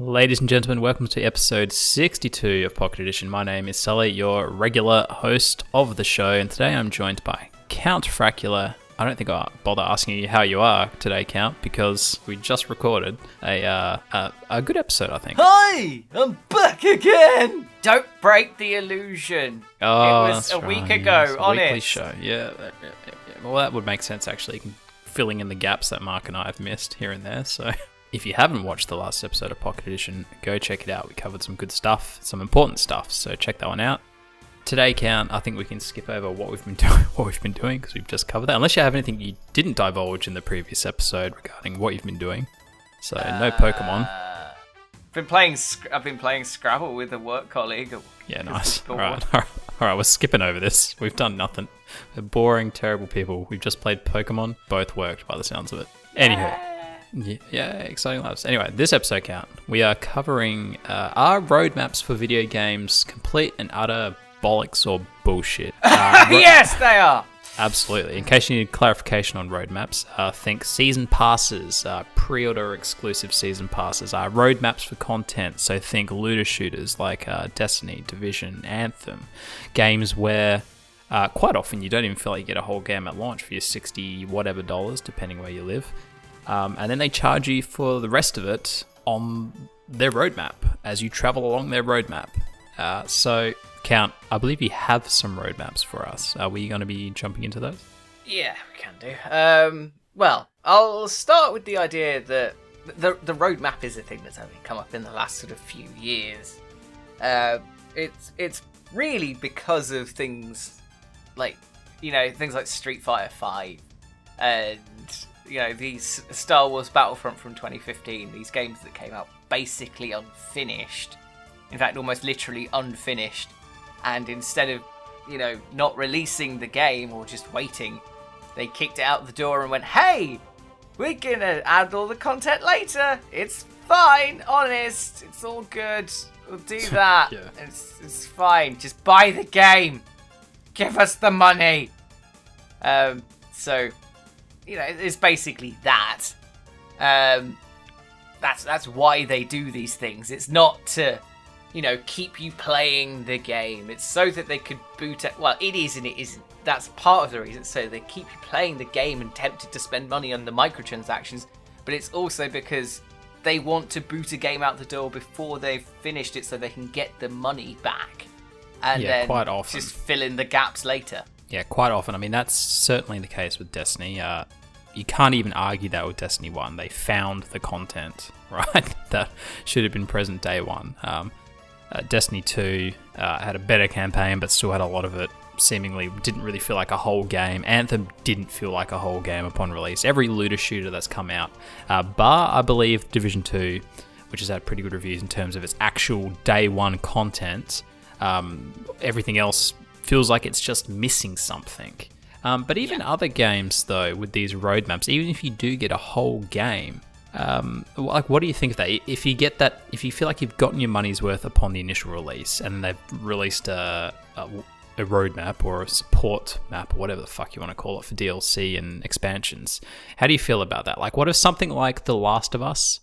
Ladies and gentlemen, welcome to episode 62 of Pocket Edition. My name is Sully, your regular host of the show, and today I'm joined by Count Fracula. I don't think I'll bother asking you how you are today, Count, because we just recorded a good episode, I think. Hi! I'm back again! Don't break the illusion. Oh, it was a week right, ago, yes, on weekly it. show. Yeah. Well, that would make sense, actually. Filling in the gaps that Mark and I have missed here and there, so... If you haven't watched the last episode of Pocket Edition, go check it out. We covered some good stuff, some important stuff, so check that one out. Today, Count, I think we can skip over what we've been doing because we've just covered that. Unless you have anything you didn't divulge in the previous episode regarding what you've been doing. So no Pokemon. I've been playing Scrabble with a work colleague. Yeah, nice. All right, we're skipping over this. We've done nothing. We're boring, terrible people. We've just played Pokemon. Both worked by the sounds of it. Anywho. Yeah, exciting lives. Anyway, this episode, Count, we are covering our roadmaps for video games, complete and utter bollocks or bullshit. Yes, they are! Absolutely. In case you need clarification on roadmaps, think season passes, pre-order exclusive season passes, roadmaps for content, so think looter shooters like Destiny, Division, Anthem, games where quite often you don't even feel like you get a whole game at launch for your $60 whatever, depending where you live. And then they charge you for the rest of it on their roadmap as you travel along their roadmap. So, Count, I believe you have some roadmaps for us. Are we going to be jumping into those? Yeah, we can do. Well, I'll start with the idea that the roadmap is a thing that's only come up in the last sort of few years. It's really because of things like, things like Street Fighter 5 and... these Star Wars Battlefront from 2015, these games that came out basically unfinished. In fact, almost literally unfinished. And instead of, not releasing the game or just waiting, they kicked it out the door and went, hey, we're gonna add all the content later. It's fine, honest. It's all good. We'll do that. Yeah. It's fine. Just buy the game. Give us the money. It's basically that. That's why they do these things. It's not to, keep you playing the game. It's so that they could boot it. Well, it is and it isn't. That's part of the reason. So they keep you playing the game and tempted to spend money on the microtransactions. But it's also because they want to boot a game out the door before they've finished it so they can get the money back. And then quite often. Just fill in the gaps later. Yeah, quite often. I mean, that's certainly the case with Destiny. You can't even argue that with Destiny 1. They found the content, right? That should have been present day one. Destiny 2 had a better campaign, but still had a lot of it seemingly didn't really feel like a whole game. Anthem didn't feel like a whole game upon release. Every looter shooter that's come out, bar, I believe, Division 2, which has had pretty good reviews in terms of its actual day one content, everything else feels like it's just missing something. But even other games, though, with these roadmaps, even if you do get a whole game, what do you think of that? If you get that, if you feel like you've gotten your money's worth upon the initial release, and they've released a roadmap or a support map, or whatever the fuck you want to call it, for DLC and expansions, how do you feel about that? Like, what if something like The Last of Us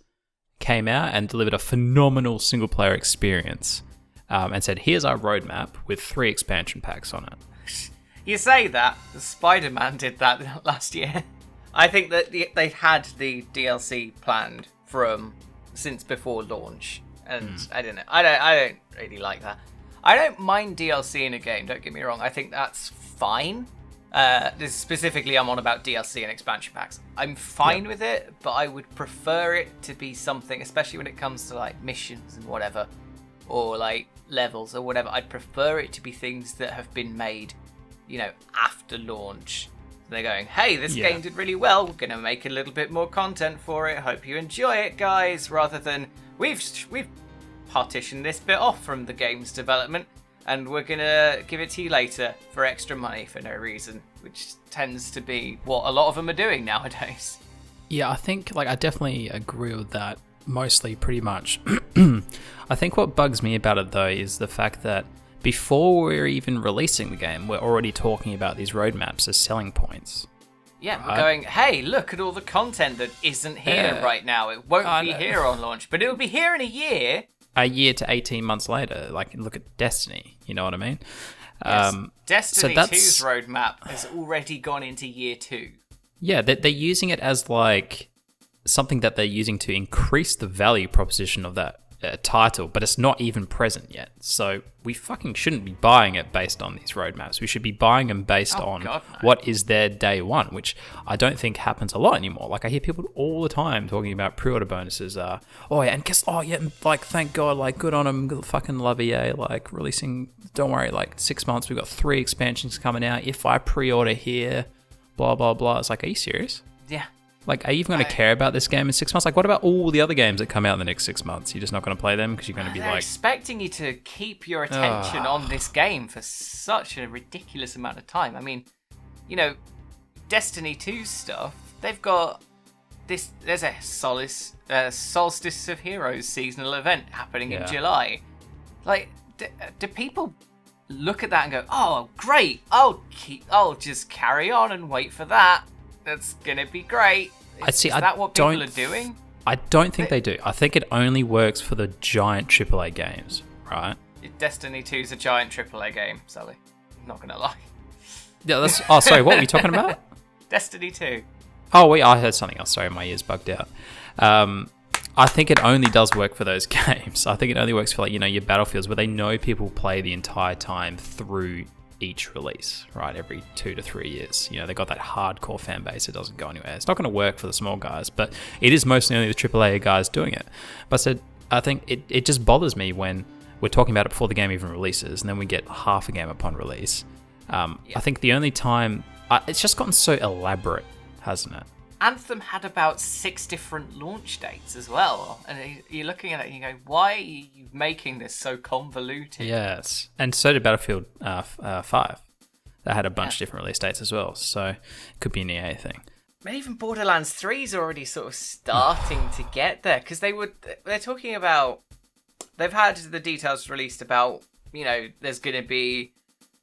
came out and delivered a phenomenal single-player experience, and said, here's our roadmap with 3 expansion packs on it? You say that, Spider-Man did that last year. I think that they've had the DLC planned since before launch, and I don't know. I don't really like that. I don't mind DLC in a game, don't get me wrong. I think that's fine. Specifically, I'm on about DLC and expansion packs. I'm fine with it, but I would prefer it to be something, especially when it comes to like missions and whatever, or like levels or whatever. I'd prefer it to be things that have been made, after launch. They're going, hey, this game did really well. We're going to make a little bit more content for it. Hope you enjoy it, guys. Rather than, we've partitioned this bit off from the game's development, and we're going to give it to you later for extra money for no reason, which tends to be what a lot of them are doing nowadays. Yeah, I think, I definitely agree with that, mostly, pretty much. I think what bugs me about it, though, is the fact that before we're even releasing the game, we're already talking about these roadmaps as selling points. Yeah, right? we're going, hey, look at all the content that isn't here right now. It won't be here on launch, but it'll be here in a year. A year to 18 months later. Like, look at Destiny, you know what I mean? Yes. Destiny 2's roadmap has already gone into year 2. Yeah, they're using it as, like, something that they're using to increase the value proposition of that title, but it's not even present yet. So we fucking shouldn't be buying it based on these roadmaps. We should be buying them based on what is their day one, which I don't think happens a lot anymore. Like, I hear people all the time talking about pre-order bonuses. Like, thank God, like, good on them, fucking love EA, like, releasing, don't worry, like, 6 months, we've got 3 expansions coming out. If I pre-order here, blah, blah, blah. It's like, are you serious? Yeah. Like, are you even going to care about this game in 6 months? Like, what about all the other games that come out in the next 6 months? You're just not going to play them because you're going to be They're expecting you to keep your attention on this game for such a ridiculous amount of time. I mean, you know, Destiny 2 stuff, they've got this. There's a Solstice of Heroes seasonal event happening in July. Like, do people look at that and go, "Oh, great! I'll just carry on and wait for that. That's gonna be great." Is that what people are doing? I don't think they do. I think it only works for the giant AAA games, right? Destiny 2 is a giant AAA game, Sully. I'm not gonna lie. Yeah, that's. Oh, sorry. What were you talking about? Destiny 2. Oh, wait. I heard something else. Sorry, my ears bugged out. I think it only does work for those games. I think it only works for, like, you know, your Battlefields where they know people play the entire time through each release, right? Every 2 to 3 years. You know, they got that hardcore fan base. It doesn't go anywhere. It's not going to work for the small guys, but it is mostly only the AAA guys doing it. But I think it just bothers me when we're talking about it before the game even releases, and then we get half a game upon release. I think the only time... it's just gotten so elaborate, hasn't it? Anthem had about 6 different launch dates as well. And you're looking at it and you go, why are you making this so convoluted? Yes. And so did Battlefield 5. That had a bunch of different release dates as well. So it could be an EA thing. But even Borderlands 3 is already sort of starting to get there. Because they're talking about... They've had the details released about, you know, there's going to be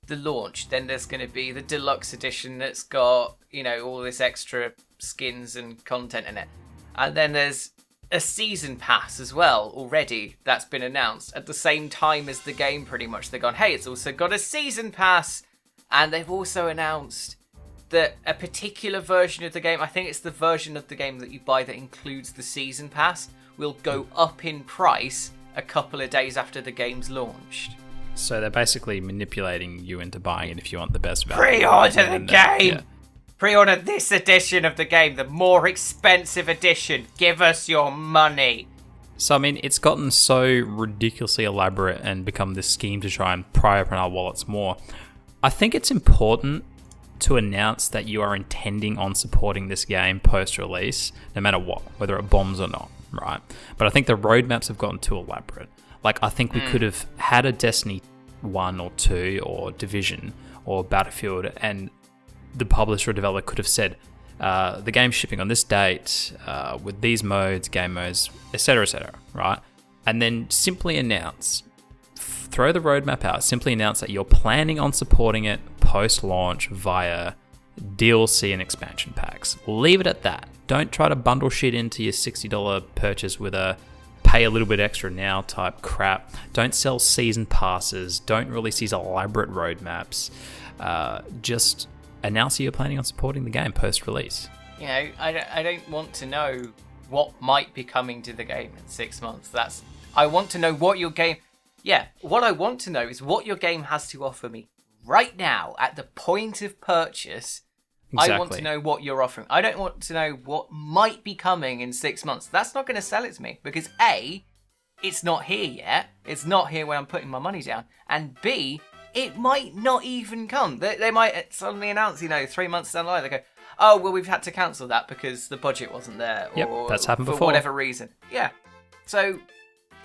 the launch. Then there's going to be the deluxe edition that's got, you know, all this extra skins and content in it. And then there's a season pass as well already that's been announced at the same time as the game pretty much. They've gone, hey, it's also got a season pass. And they've also announced that a particular version of the game, I think it's the version of the game that you buy that includes the season pass, will go up in price a couple of days after the game's launched. So they're basically manipulating you into buying it if you want the best value. Pre-order the game! Yeah. Pre-order this edition of the game, the more expensive edition. Give us your money. So, I mean, it's gotten so ridiculously elaborate and become this scheme to try and pry open our wallets more. I think it's important to announce that you are intending on supporting this game post-release, no matter what, whether it bombs or not, right? But I think the roadmaps have gotten too elaborate. Like, I think we could have had a Destiny 1 or 2 or Division or Battlefield, and the publisher or developer could have said, the game's shipping on this date, with these modes, game modes, etc., right? And then simply announce, throw the roadmap out, simply announce that you're planning on supporting it post-launch via DLC and expansion packs. Leave it at that. Don't try to bundle shit into your $60 purchase with a pay a little bit extra now type crap. Don't sell season passes. Don't release these elaborate roadmaps. Just announce that you're planning on supporting the game post-release. You know, I don't want to know what might be coming to the game in 6 months. I want to know what your game... Yeah, what I want to know is what your game has to offer me right now at the point of purchase. Exactly. I want to know what you're offering. I don't want to know what might be coming in 6 months. That's not going to sell it to me because A, it's not here yet. It's not here when I'm putting my money down. And B, it might not even come. They might suddenly announce, 3 months down the line, they go, oh, well, we've had to cancel that because the budget wasn't there. Yep, or that's happened for before. whatever reason. Yeah. So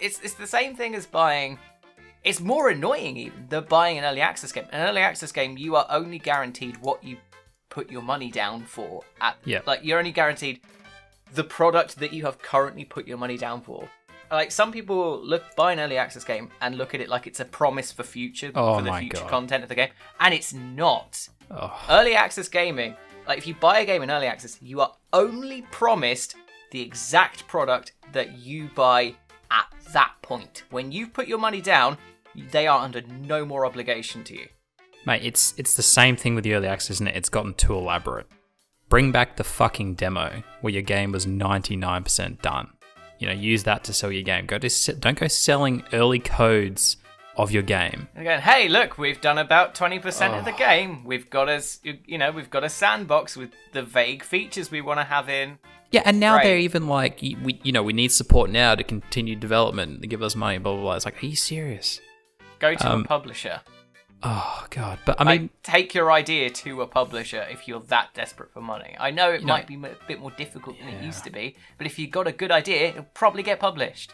it's the same thing as buying... It's more annoying even than buying an early access game. An early access game, you are only guaranteed what you put your money down for. Like, you're only guaranteed the product that you have currently put your money down for. Like, some people buy an early access game and look at it like it's a promise for future content of the game, and it's not. Early access gaming, Like, if you buy a game in early access, you are only promised the exact product that you buy at that point. When you've put your money down, they are under no more obligation to you. Mate, it's the same thing with the early access, isn't it? It's gotten too elaborate. Bring back the fucking demo where your game was 99% done. Use that to sell your game. Don't go selling early codes of your game. And again, hey, look, we've done about 20% of the game. We've got a sandbox with the vague features we want to have in. Yeah, and now they're even like, we need support now to continue development, to give us money, blah, blah, blah. It's like, are you serious? Go to a publisher. Oh, God. But, I mean... take your idea to a publisher if you're that desperate for money. I know it might be a bit more difficult than it used to be, but if you've got a good idea, it'll probably get published.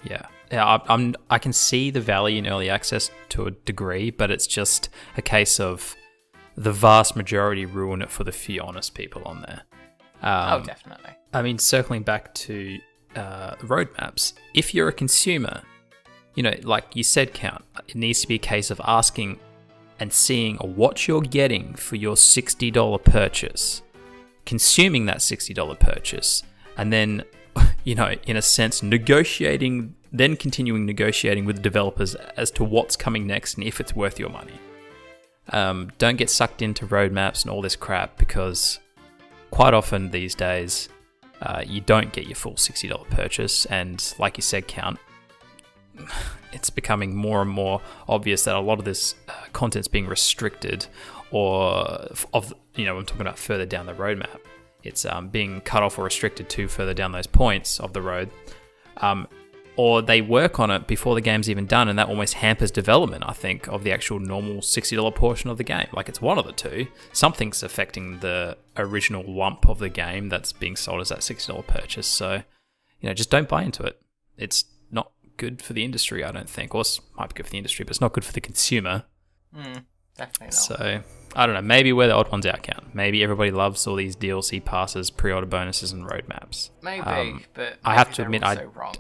Yeah. I can see the value in early access to a degree, but it's just a case of the vast majority ruin it for the few honest people on there. Definitely. I mean, circling back to roadmaps, if you're a consumer... like you said, Count, it needs to be a case of asking and seeing what you're getting for your $60 purchase, consuming that $60 purchase, and then, in a sense, continuing negotiating with the developers as to what's coming next and if it's worth your money. Don't get sucked into roadmaps and all this crap, because quite often these days, you don't get your full $60 purchase, and like you said, Count, it's becoming more and more obvious that a lot of this content's being restricted, or I'm talking about further down the roadmap. It's being cut off or restricted to further down those points of the road, or they work on it before the game's even done, and that almost hampers development, I think, of the actual normal $60 portion of the game. Like, it's one of the two. Something's affecting the original lump of the game that's being sold as that $60 purchase. So, just don't buy into it. It's not good for the industry, I don't think. Or it might be good for the industry, but it's not good for the consumer. Definitely not. So, I don't know. Maybe we're the odd ones out, Count. Maybe everybody loves all these DLC passes, pre-order bonuses, and roadmaps. Maybe, but I have to admit, wrong.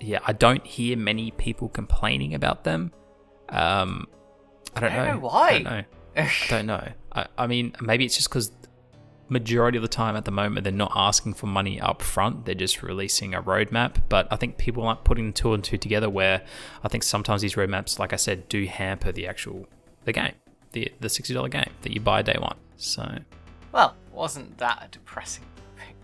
Yeah, I don't hear many people complaining about them. I don't know why. I don't know. I mean, maybe it's just because majority of the time at the moment they're not asking for money up front. They're just releasing a roadmap. But I think people aren't putting two and two together, where I think sometimes these roadmaps, like I said, do hamper the game, the $60 game that you buy day one. So, well, wasn't that a depressing thing?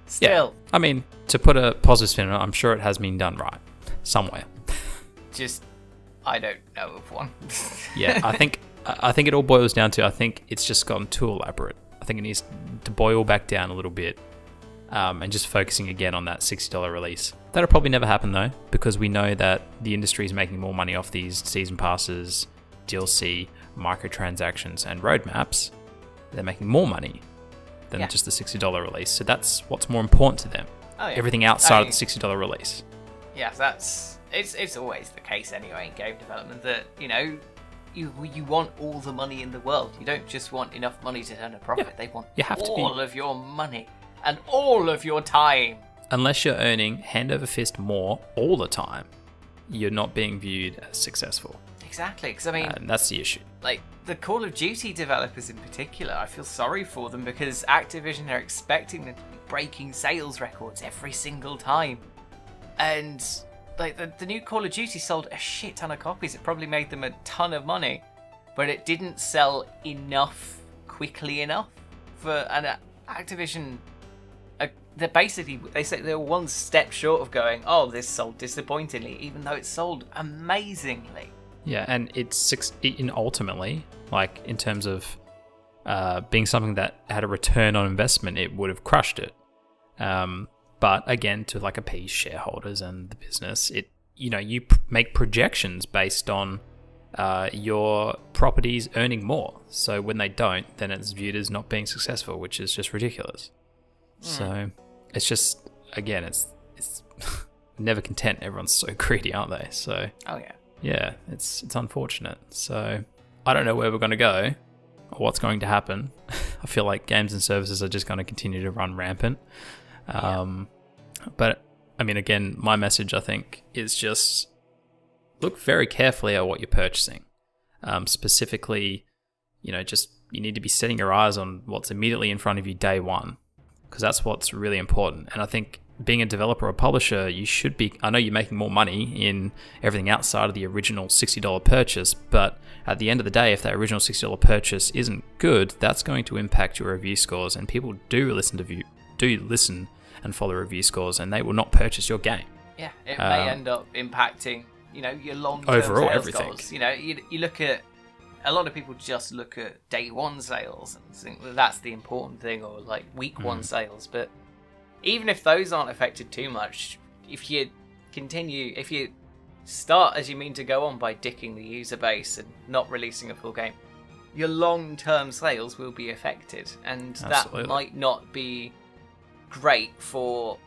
Still. Yeah. I mean, to put a positive spin on it, I'm sure it has been done right somewhere. I don't know of one. Yeah, I think it all boils down to, I think it's just gotten too elaborate. I think it needs to boil back down a little bit, and just focusing again on that $60 release. That'll probably never happen though, because we know that the industry is making more money off these season passes, DLC, microtransactions, and roadmaps. They're making more money than just the $60 release. So that's what's more important to them. Oh, yeah. Everything outside of the $60 release. Yeah, it's always the case anyway in game development that, you want all the money in the world. You don't just want enough money to turn a profit. Yeah. They want all of your money and all of your time. Unless you're earning hand over fist more all the time, you're not being viewed as successful. Exactly, because I mean... and that's the issue. Like, the Call of Duty developers in particular, I feel sorry for them, because Activision are expecting them to be breaking sales records every single time. And... like, the new Call of Duty sold a shit ton of copies. It probably made them a ton of money. But it didn't sell enough quickly enough for... and Activision... they say they were one step short of going, oh, this sold disappointingly, even though it sold amazingly. Yeah, and it's ultimately, like, in terms of being something that had a return on investment, it would have crushed it. But again, to like appease shareholders and the business, you make projections based on your properties earning more. So when they don't, then it's viewed as not being successful, which is just ridiculous. So it's just, again, it's never content. Everyone's so greedy, aren't they? So yeah, it's unfortunate. So I don't know where we're going to go or what's going to happen. I feel like games and services are just going to continue to run rampant. But I mean, again, my message, I think, is just look very carefully at what you're purchasing. Specifically, just you need to be setting your eyes on what's immediately in front of you day one, because that's what's really important. And I think being a developer or publisher, you should be, I know you're making more money in everything outside of the original $60 purchase, but at the end of the day, if that original $60 purchase isn't good, that's going to impact your review scores, and people do listen and follow review scores, and they will not purchase your game. Yeah, it may end up impacting, your long-term overall sales everything. goals. You look at, a lot of people just look at day one sales and think that that's the important thing, or like week one sales, but even if those aren't affected too much, if you start as you mean to go on by dicking the user base and not releasing a full game, your long-term sales will be affected, and Absolutely. that might not be great for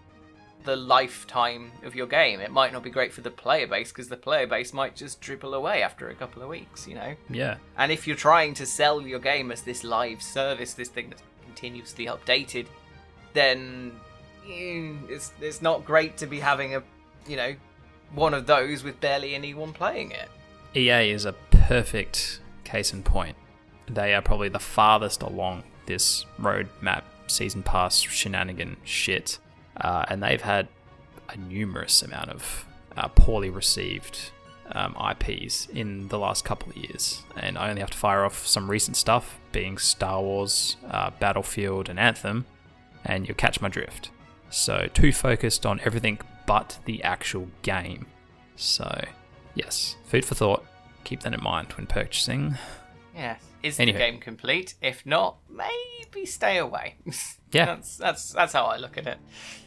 the lifetime of your game. It might not be great for the player base, because the player base might just dribble away after a couple of weeks, Yeah. And if you're trying to sell your game as this live service, this thing that's continuously updated, then it's not great to be having a one of those with barely anyone playing it. EA is a perfect case in point. They are probably the farthest along this roadmap season pass shenanigan shit, and they've had a numerous amount of poorly received IPs in the last couple of years, and I only have to fire off some recent stuff, being Star Wars, Battlefield, and Anthem, and you'll catch my drift. So too focused on everything but the actual game. So yes, food for thought. Keep that in mind when purchasing. Yes. Is the game complete? If not, maybe stay away. Yeah. That's how I look at it.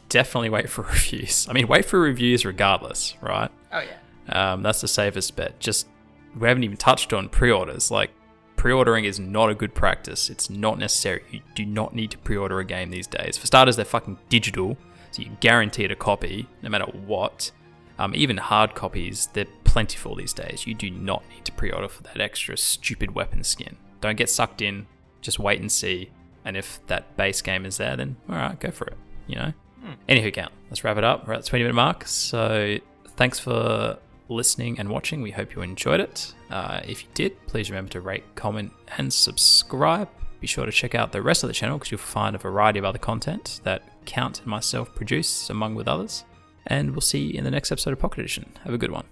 Definitely wait for reviews. I mean, wait for reviews regardless, right? Oh yeah. That's the safest bet. Just, we haven't even touched on pre-orders. Like, pre-ordering is not a good practice. It's not necessary. You do not need to pre-order a game these days. For starters, they're fucking digital, so you're guaranteed a copy, no matter what. Even hard copies, they're plentiful these days. You do not need to pre-order for that extra stupid weapon skin. Don't get sucked in. Just wait and see. And if that base game is there, then alright, go for it. Anywho, count. Let's wrap it up. We're at the 20-minute mark. So thanks for listening and watching. We hope you enjoyed it. If you did, please remember to rate, comment, and subscribe. Be sure to check out the rest of the channel, because you'll find a variety of other content that Count and myself produce, among with others. And we'll see you in the next episode of Pocket Edition. Have a good one.